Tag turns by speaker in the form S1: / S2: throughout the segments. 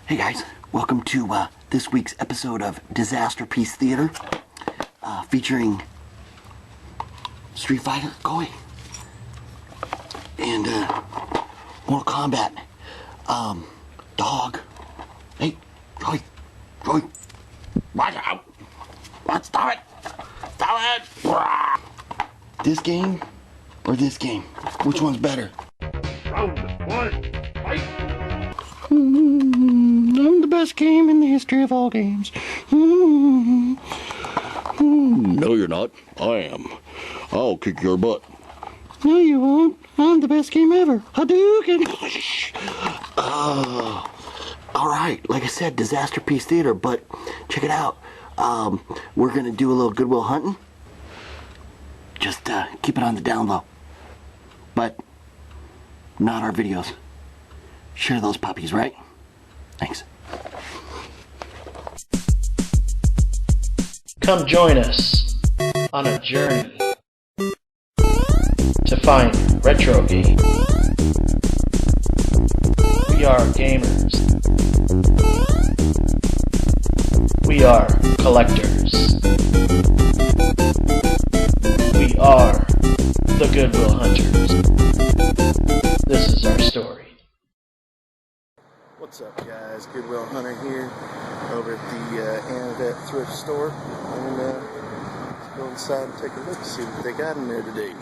S1: Hey guys, welcome to this week's episode of Disaster Piece Theater, featuring Street Fighter, go away, and Mortal Kombat, dog, hey, Joey, watch out, stop it, this game or this game, which one's better?
S2: Round one, fight!
S1: I'm the best game in the history of all games. No, you're not. I am. I'll kick your butt. No, you won't. I'm the best game ever. Hadouken! Alright, like I said, Disaster Piece Theater, but check it out. We're gonna do a little Goodwill hunting. Just keep it on the down low. But not our videos. Share those puppies, right? Thanks.
S3: Come join us on a journey to find retro games. We are gamers. We are collectors. We are the Goodwill Hunters. This is our story.
S4: What's up, guys? Goodwill Hunter here over at the INCOMPETECH thrift store, and let's go inside and take a look, see what they got in there today.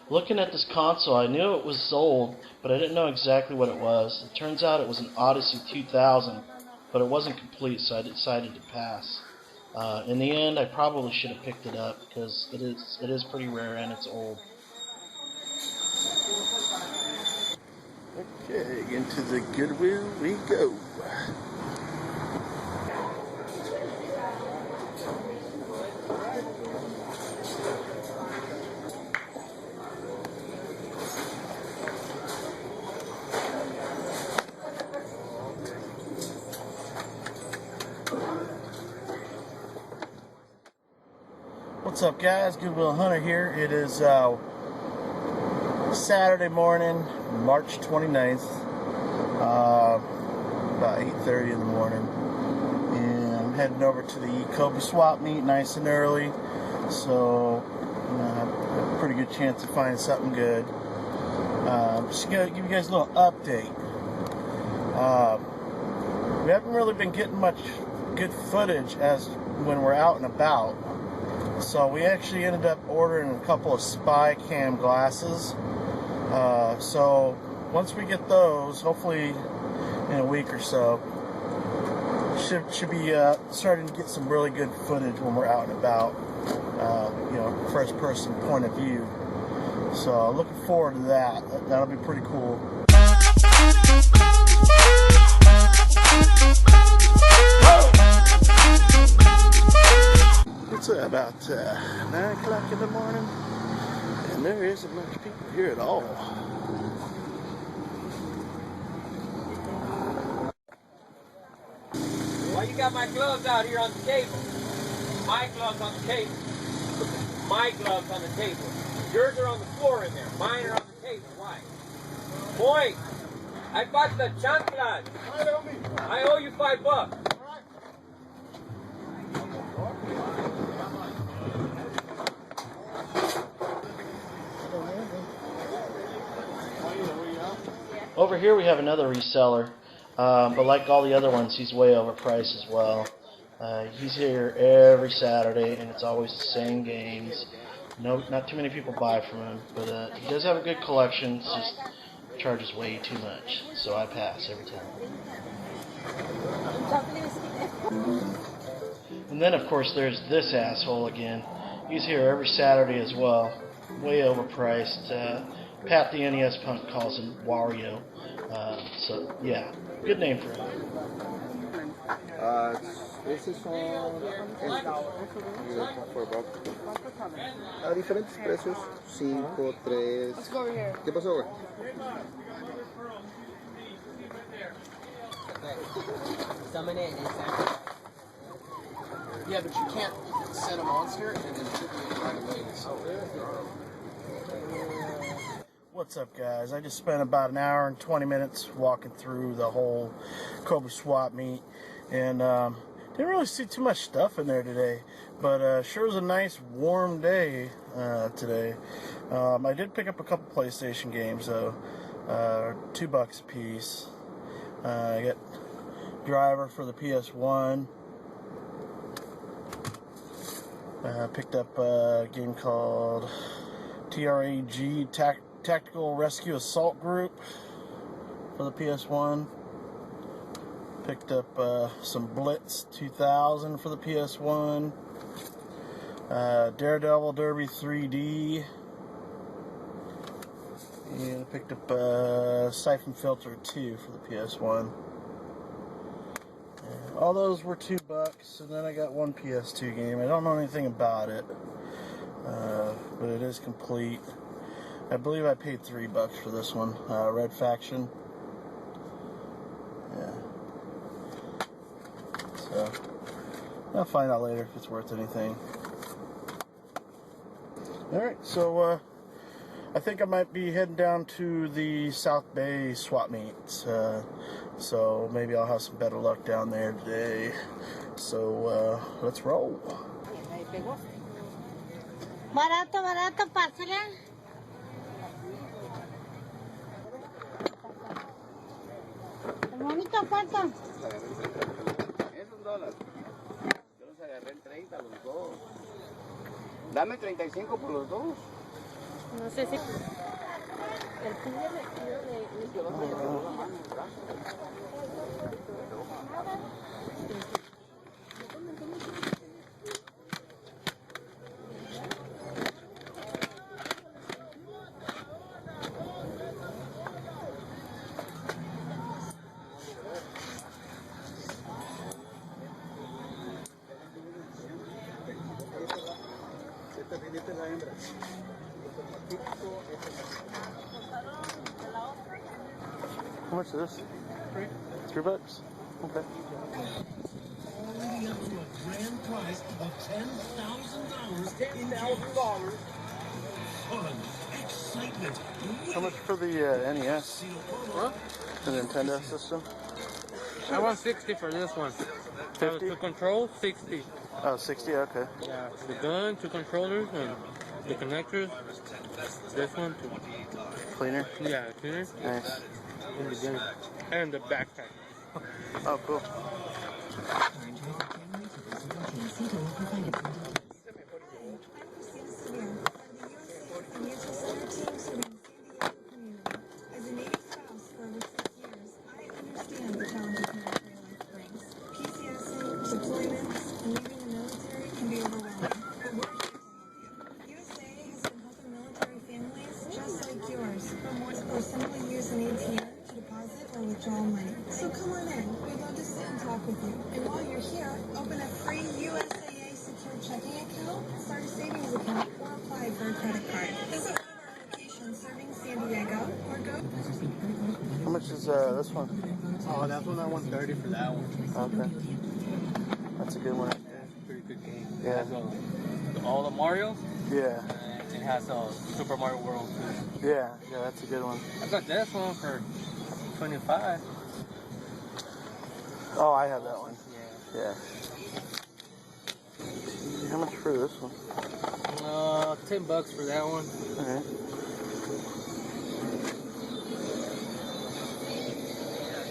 S3: Looking at this console, I knew it was old, but I didn't know exactly what it was. It turns out it was an Odyssey 2000, but it wasn't complete, so I decided to pass. In the end, I probably should have picked it up because it is pretty rare and it's old.
S4: Okay, into the Goodwill we go. What's up, guys? Goodwill Hunter here. It is Saturday morning, March 29th, about 8:30 in the morning, and I'm heading over to the Kobe swap meet nice and early, so I have a pretty good chance of finding something good. Just gonna give you guys a little update. We haven't really been getting much good footage as when we're out and about. So we actually ended up ordering a couple of spy cam glasses. So once we get those, hopefully in a week or so, should be starting to get some really good footage when we're out and about. First person point of view. So looking forward to that. That'll be pretty cool. It's about 9 o'clock in the morning, and there isn't much people here at all.
S5: Why you got my gloves out here on the table? My gloves on the table. My gloves on the table. Yours are on the floor in there. Mine are on the table. Why? Boy, I bought the chanclas. I owe you $5.
S3: Over here we have another reseller, but like all the other ones, he's way overpriced as well. He's here every Saturday, and it's always the same games. No, not too many people buy from him, but he does have a good collection. It's just charges way too much, so I pass every time. And then, of course, there's this asshole again. He's here every Saturday as well, way overpriced. Pat the NES Punk calls him Wario. So, yeah, good name for him.
S6: Estos son a diferentes precios, 5, 3. ¿Qué pasó, güey?
S7: Summon it and it's Yeah, but you can't
S6: set a monster and then shoot me right away. So.
S4: What's up, guys? I just spent about an hour and 20 minutes walking through the whole Cobra swap meet, and didn't really see too much stuff in there today, but sure was a nice warm day today. I did pick up a couple PlayStation games though, $2 a piece. I got Driver for the PS1. Picked up a game called TRAG, Tactical Rescue Assault Group for the PS1. Picked up some Blitz 2000 for the PS1. Daredevil Derby 3D. And I picked up Siphon Filter 2 for the PS1. All those were $2, and then I got one PS2 game. I don't know anything about it, but it is complete. I believe I paid $3 for this one. Red Faction. Yeah. So I'll find out later if it's worth anything. Alright, so I think I might be heading down to the South Bay swap meets. So maybe I'll have some better luck down there today. So let's roll.
S7: Barato, barato, pásale. Bonito, ¿cuánto?
S6: Es $1. Yo los agarré en 30 los dos. Dame 35 por los dos.
S7: No sé si...
S4: How much is this? $3. $3? Okay.
S2: Leading up to a grand prize of $10,000. Fun, excitement.
S4: How much for the NES?
S2: What?
S4: The Nintendo system?
S8: I want 60 for this one.
S4: 50?
S8: To control, 60.
S4: Oh, 60? Okay.
S8: Yeah, the gun, 2 controllers, and the connectors. This one, too.
S4: Cleaner?
S8: Yeah, cleaner.
S4: Nice.
S8: And the gun. And the backpack.
S4: Oh, cool.
S9: As a Navy spouse for over 6 years, I understand the challenges military life brings. PCSing, deployments, and leaving the military can be overwhelming, but we're here to help you. USA has been helping military families just like yours, but more or simply use an ATM to deposit or withdraw money. So come on in. We'd love to sit and talk with you. And while you're here, open a free USAA secure checking account, start a savings account, or apply for a credit card. Visit one of our locations serving San Diego, or go.
S4: How much is this one?
S6: Oh, that's one I want 30 for that one.
S4: Okay. That's a good one.
S8: That's a pretty good game.
S4: Yeah.
S8: It has all the Marios,
S4: Yeah.
S8: and it has Super Mario World, too.
S4: Yeah, that's a good one.
S8: I got this one for 25.
S4: Oh, I have that one.
S8: Yeah.
S4: Yeah. How much for this one?
S8: $10 for that one.
S4: Alright.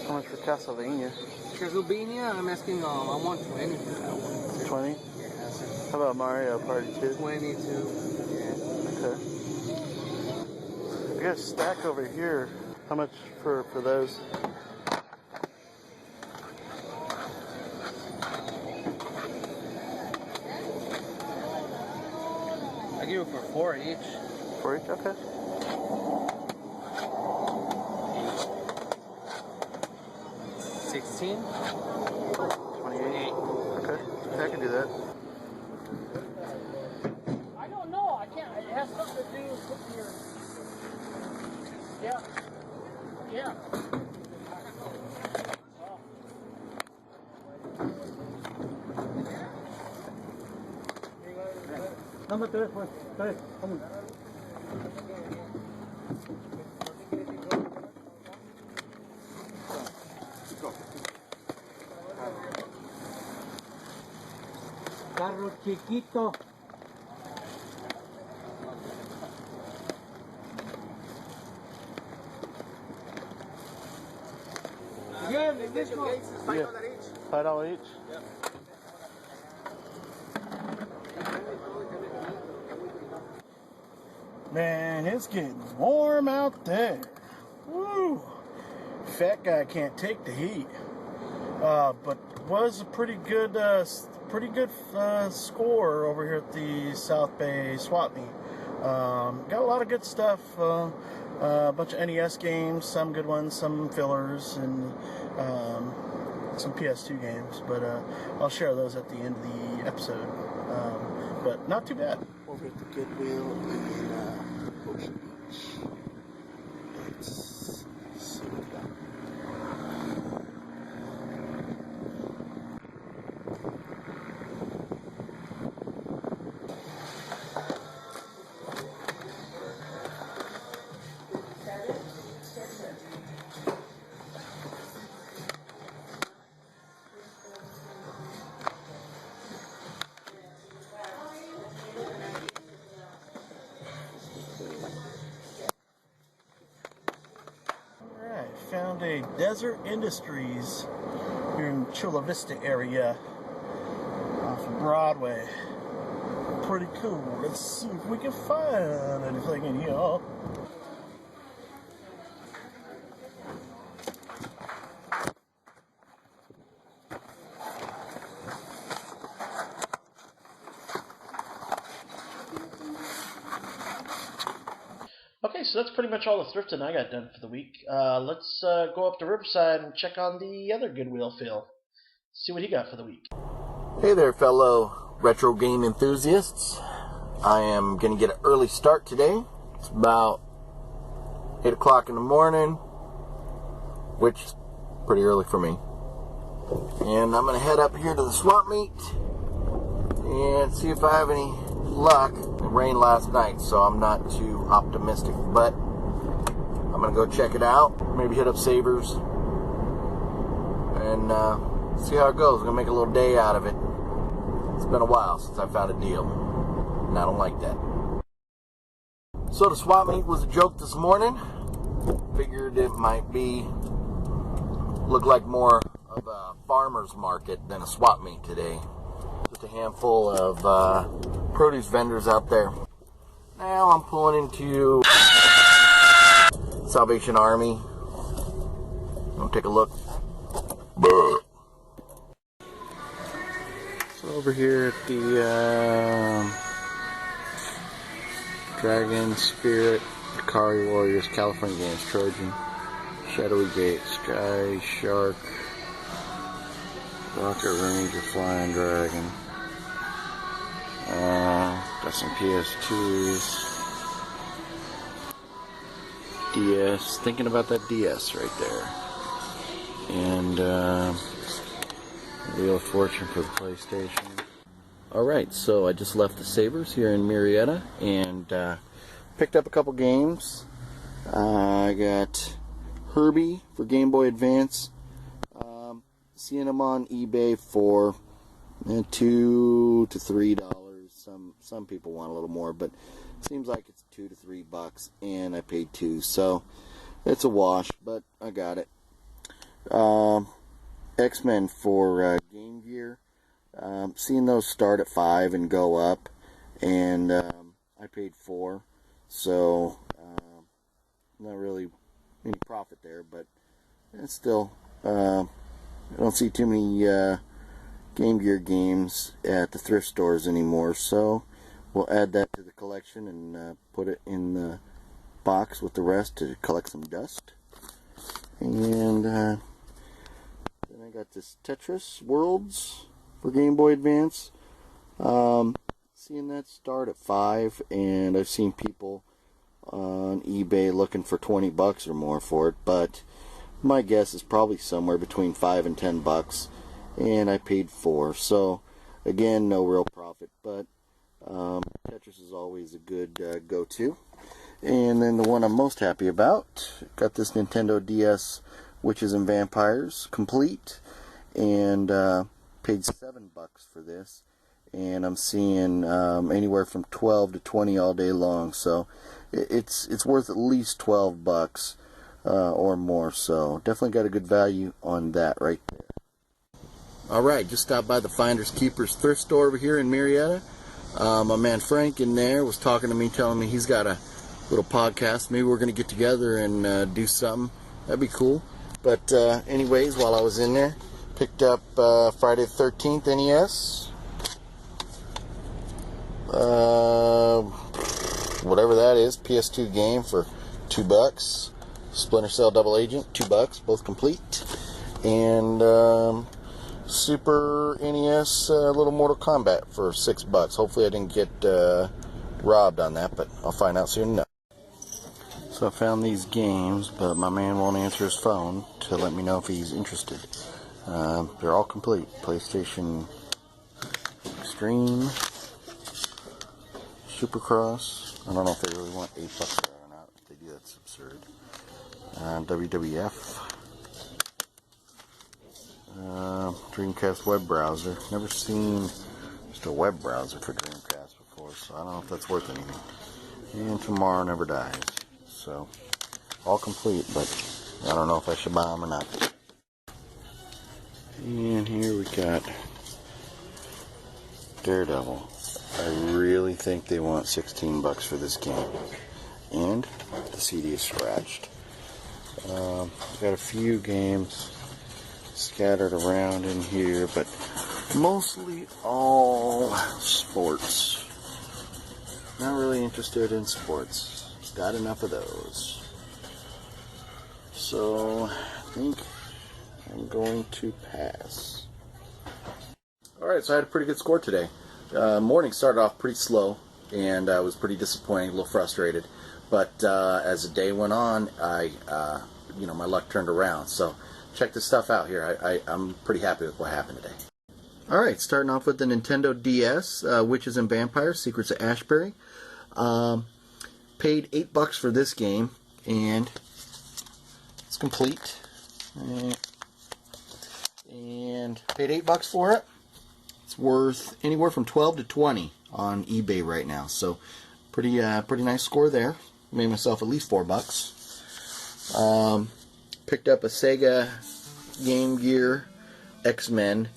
S4: How much for Castlevania?
S8: Castlevania, I'm asking, I want 20 for that one.
S4: 20?
S8: Yeah,
S4: How about Mario Party 2?
S8: 22. Yeah.
S4: Okay. I got a stack over here. How much for those?
S8: I give it for 4 each.
S4: 4 each? Okay.
S8: 16.
S4: 28. Okay. Yeah, I can do that.
S5: I don't know. I can't. It has something to do with your. Yeah. Yeah. Carro chiquito. Again,
S3: Yeah. $5 each.
S4: Man, it's getting warm out there. Woo! Fat guy can't take the heat. But was a pretty good score over here at the South Bay Swap Meet. Got a lot of good stuff. A bunch of NES games, some good ones, some fillers, and some PS2 games. But I'll share those at the end of the episode. But not too bad. Over at the Goodwill in Ocean Beach. Let's see what we got. Found a Desert Industries here in Chula Vista area off of Broadway. Pretty cool. Let's see if we can find anything in here.
S3: Okay, so that's pretty much all the thrifting I got done for the week. Let's go up to Riverside and check on the other Goodwill Phil. See what he got for the week.
S1: Hey there, fellow retro game enthusiasts. I am going to get an early start today. It's about 8 o'clock in the morning, which is pretty early for me. And I'm going to head up here to the swap meet and see if I have any luck. It rained last night, so I'm not too optimistic, but I'm going to go check it out. Maybe hit up Savers and see how it goes. I'm going to make a little day out of it. It's been a while since I found a deal, and I don't like that. So the swap meet was a joke this morning. Figured it might look like more of a farmer's market than a swap meet today. Just a handful of produce vendors out there. Now I'm pulling into Salvation Army. I'll take a look. So over here at the Dragon, Spirit, Akari Warriors, California Games, Trojan, Shadowy Gate, Sky Shark, Rocket Ranger, Flying Dragon. Got some PS2s. DS. Thinking about that DS right there. And Wheel of Fortune for the PlayStation. Alright, so I just left the Savers here in Marietta and picked up a couple games. I got Herbie for Game Boy Advance. Seeing them on eBay for $2 to $3. Some people want a little more, but it seems like it's $2 to $3, and I paid $2, so it's a wash. But I got it. X-Men for Game Gear. Seeing those start at $5 and go up, and I paid $4, so not really any profit there, but it's still. I don't see too many Game Gear games at the thrift stores anymore, so we'll add that to the collection and put it in the box with the rest to collect some dust. And then I got this Tetris Worlds for Game Boy Advance. Seeing that start at $5, and I've seen people on eBay looking for $20 or more for it, but my guess is probably somewhere between $5 and $10, and I paid $4. So again, no real profit, but Tetris is always a good go-to. And then the one I'm most happy about, got this Nintendo DS Witches and Vampires complete, and paid $7 for this, and I'm seeing anywhere from 12 to 20 all day long, so it's worth at least $12 or more, so definitely got a good value on that right there. Alright, just stopped by the Finders Keepers thrift store over here in Marietta. My man Frank in there was talking to me, telling me he's got a little podcast. Maybe we're going to get together and do something. That'd be cool. But anyways, while I was in there, picked up Friday the 13th NES. Whatever that is, PS2 game for $2. Splinter Cell Double Agent, $2, both complete. And Super NES Little Mortal Kombat for $6. Hopefully I didn't get robbed on that, but I'll find out soon enough. So I found these games, but my man won't answer his phone to let me know if he's interested. They're all complete. PlayStation Extreme, Supercross. I don't know if they really want $8 for that or not. If they do, that's absurd. WWF. Dreamcast web browser. Never seen just a web browser for Dreamcast before, so I don't know if that's worth anything. And Tomorrow Never Dies. So, all complete, but I don't know if I should buy them or not. And here we got Daredevil. I really think they want $16 for this game. And the CD is scratched. Got a few games scattered around in here, but mostly all sports. Not really interested in sports. Got enough of those. So I think I'm going to pass. Alright, so I had a pretty good score today. Morning started off pretty slow, and I was pretty disappointed, a little frustrated. But as the day went on, my luck turned around. So check this stuff out here. I'm pretty happy with what happened today. Alright, starting off with the Nintendo DS, Witches and Vampires, Secrets of Ashbury. Paid $8 for this game, and it's complete. And paid $8 for it. It's worth anywhere from 12 to 20 on eBay right now. So pretty nice score there. Made myself at least $4. Picked up a Sega Game Gear X-Men.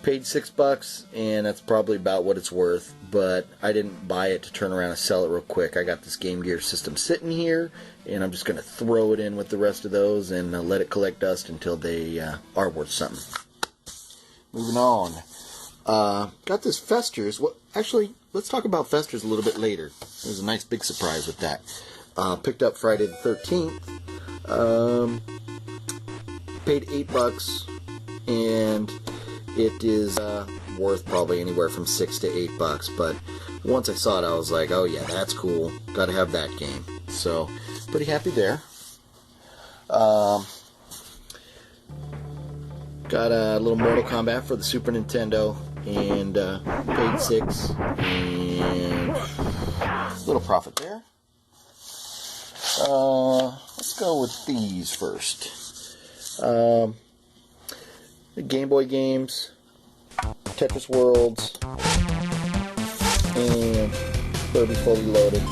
S1: Paid $6, and that's probably about what it's worth, but I didn't buy it to turn around and sell it real quick. I got this Game Gear system sitting here, and I'm just going to throw it in with the rest of those and let it collect dust until they are worth something. Moving on. Got this Festers. Well, actually, let's talk about Festers a little bit later. There's a nice big surprise with that. Picked up Friday the 13th. Paid $8, and it is worth probably anywhere from $6 to $8. But once I saw it, I was like, oh yeah, that's cool. Got to have that game. So, pretty happy there. Got a little Mortal Kombat for the Super Nintendo, and paid $6, and a little profit there. Let's go with these first. The Game Boy games, Tetris Worlds, and Kirby Fully Loaded.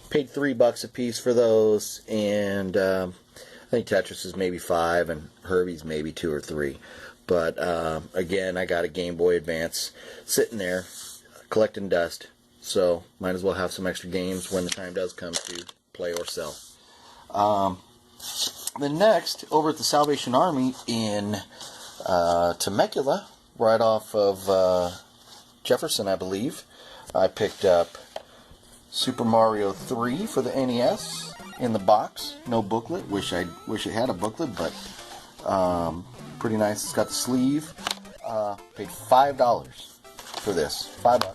S1: Paid $3 a piece for those, and I think Tetris is maybe $5, and Herbie's maybe $2 or $3. But again, I got a Game Boy Advance sitting there collecting dust, so might as well have some extra games when the time does come to play or sell. Then next, over at the Salvation Army in Temecula, right off of Jefferson, I believe, I picked up Super Mario 3 for the NES in the box. No booklet. Wish it had a booklet, but pretty nice. It's got the sleeve. Paid $5 for this. $5.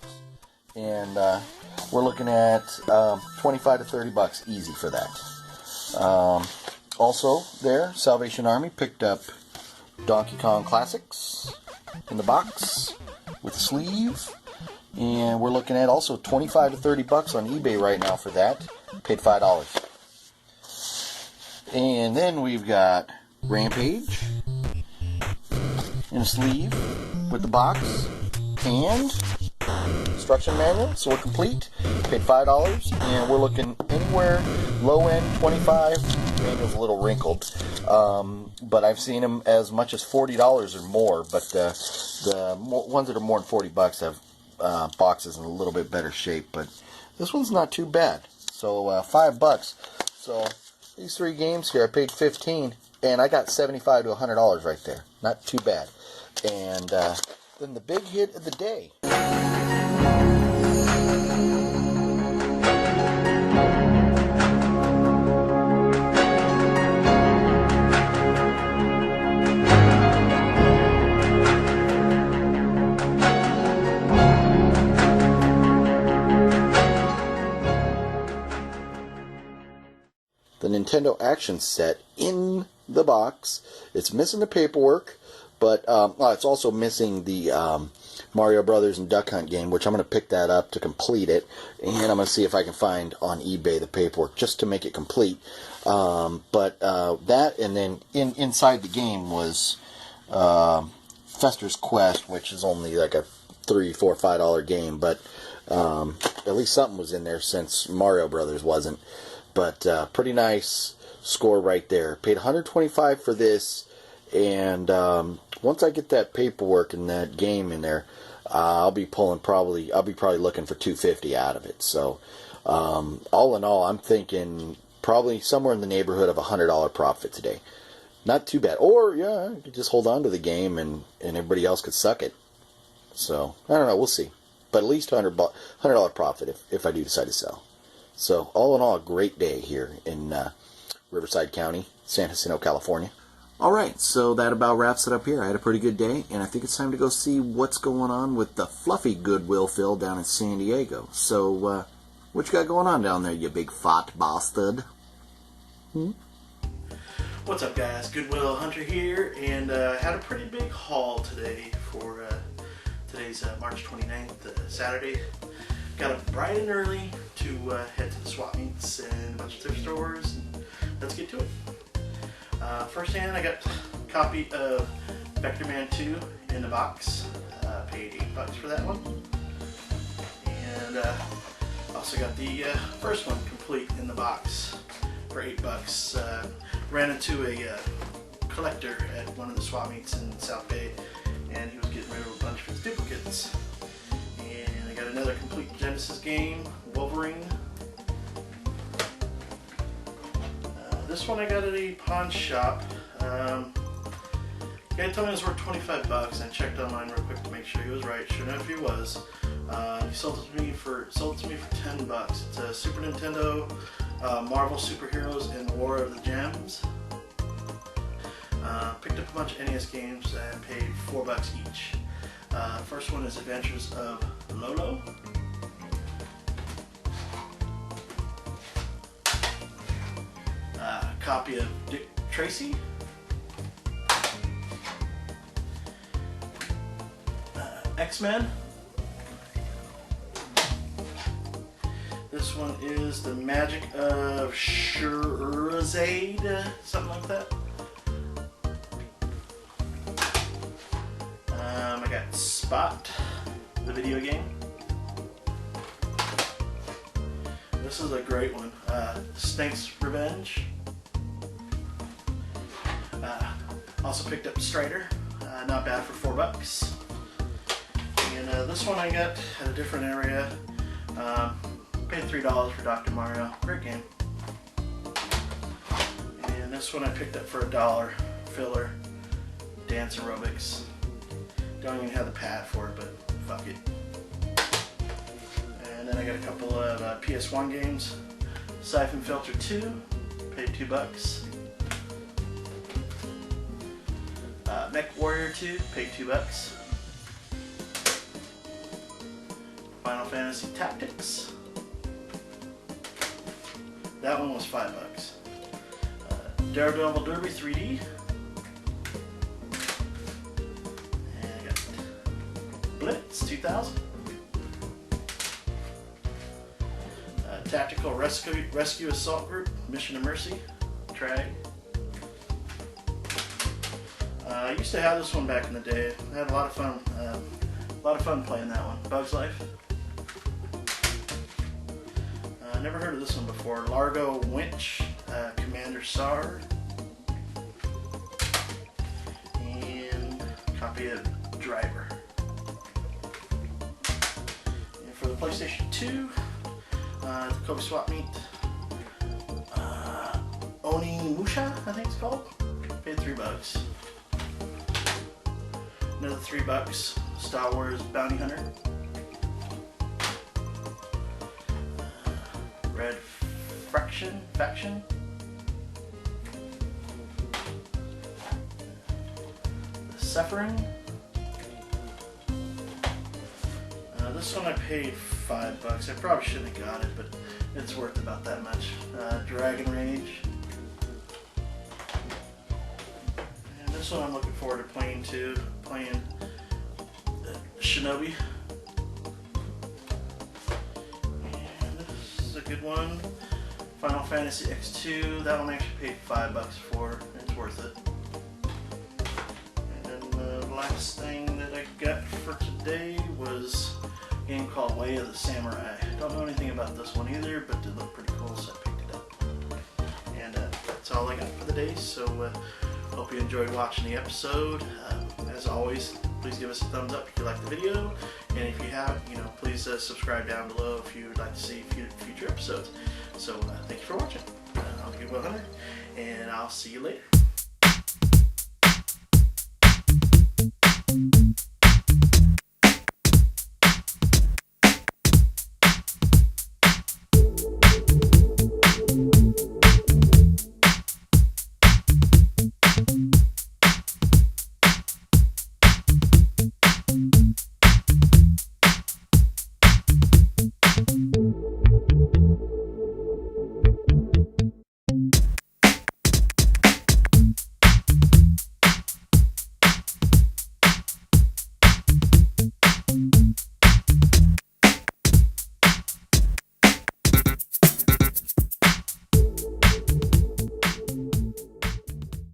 S1: And we're looking at 25 to $30 easy for that. Also there, Salvation Army picked up Donkey Kong Classics in the box. with a sleeve. And we're looking at also 25 to 30 bucks on eBay right now for that. Paid $5. And then we've got Rampage in a sleeve with the box and instruction manual. So we're complete. Paid $5, and we're looking anywhere low end 25. Manual's a little wrinkled, but I've seen them as much as $40 or more. But the ones that are more than 40 bucks have boxes in a little bit better shape. But this one's not too bad. So $5. So these 3 games here, I paid $15, and I got $75 to $100 right there. Not too bad. And then the big hit of the day. The Nintendo Action Set in the box. It's missing the paperwork, but it's also missing the Mario Brothers and Duck Hunt game, which I'm going to pick that up to complete it, and I'm going to see if I can find on eBay the paperwork just to make it complete. But that, and then inside the game was Fester's Quest, which is only like a $3, $4, $5 game, but at least something was in there since Mario Brothers wasn't. But pretty nice score right there. Paid $125 for this, and once I get that paperwork and that game in there, I'll be probably looking for $250 out of it. So all in all, I'm thinking probably somewhere in the neighborhood of $100 profit today. Not too bad. Or yeah, I could just hold on to the game and everybody else could suck it. So I don't know. We'll see. But at least $100 profit if I do decide to sell. So, all in all, a great day here in Riverside County, San Jacinto, California. Alright, so that about wraps it up here. I had a pretty good day, and I think it's time to go see what's going on with the fluffy Goodwill fill down in San Diego. So, what you got going on down there, you big fat bastard?
S3: What's up, guys? Goodwill Hunter here, and had a pretty big haul today for today's March 29th, Saturday. Got up bright and early to head to the swap meets and a bunch of thrift stores. And let's get to it. First hand, I got a copy of Vector Man 2 in the box. Paid $8 for that one. And also got the first one complete in the box for $8. Ran into a collector at one of the swap meets in South Bay, and he was getting rid of a bunch of his duplicates. And I got another complete Genesis game, Wolverine. This one I got at a pawn shop. Guy told me it was worth 25 bucks. I checked online real quick to make sure he was right. Sure enough, he was. He sold it to me for 10 bucks. It's a Super Nintendo Marvel Superheroes and War of the Gems. Picked up a bunch of NES games and paid $4 each. First one is Adventures of Lolo. Copy of Dick Tracy. X-Men. This one is The Magic of Scheherazade, something like that. I got Spot, the video game. This is a great one. Snake's Revenge. Also picked up Strider. Not bad for $4. And this one I got at a different area. Paid $3 for Dr. Mario. Great game. And this one I picked up for $1. Filler. Dance Aerobics. Don't even have the pad for it, but fuck it. And then I got a couple of PS1 games. Siphon Filter 2. Paid $2. Mech Warrior 2. Paid $2. Final Fantasy Tactics. That one was $5. Daredevil Derby 3D. And I got Blitz 2000. Tactical Rescue Assault Group, Mission of Mercy, Trag. I used to have this one back in the day. I had a lot of fun playing that one. Bug's Life. Never heard of this one before. Largo Winch, Commander Sard, and copy of Driver. And for the PlayStation 2, the Kobe Swap Meet, Onimusha, I think it's called. Paid $3. Another $3. Star Wars Bounty Hunter. Red Faction. The Suffering. This one I paid $5. I probably shouldn't have got it, but it's worth about that much. Dragon Rage. And this one I'm looking forward to playing too. Playing Shinobi. And this is a good one. Final Fantasy X2. That one I actually paid $5 for. It's worth it. And then the last thing that I got for today was a game called Way of the Samurai. Don't know anything about this one either, but it looked pretty cool, so I picked it up. And that's all I got for the day. So hope you enjoyed watching the episode. As always, please give us a thumbs up if you like the video, and if you haven't, please subscribe down below if you would like to see future episodes. So thank you for watching. I'm Goodwill Hunter, and I'll see you later.